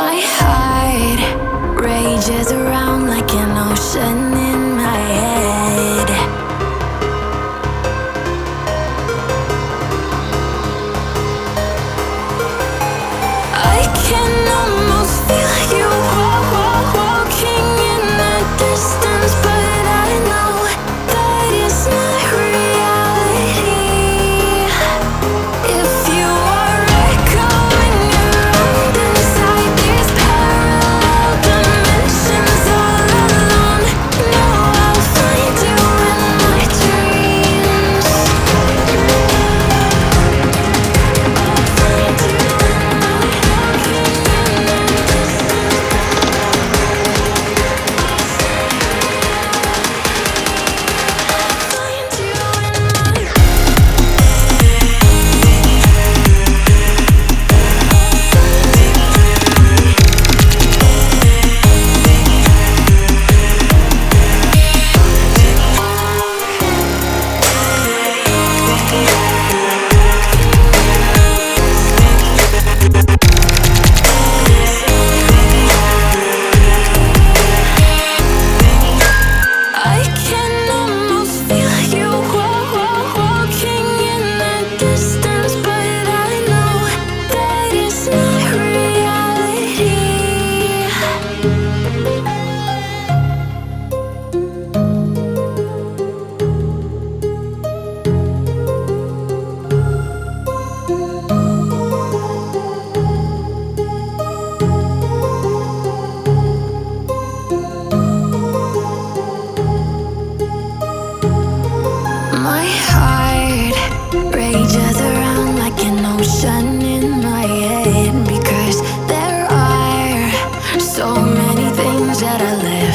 My heart rages around like an ocean in my head. I can almost feel you walking in the distance, but I know that it's not reality. If you are echoing around inside these parallel dimensions all alone, know I'll find you in my dreams. I'll find you in my walking in the I can almost feel you walking in the distance, but I know that it's not reality. My heart rages around like an ocean in my head, because there are so many things that I live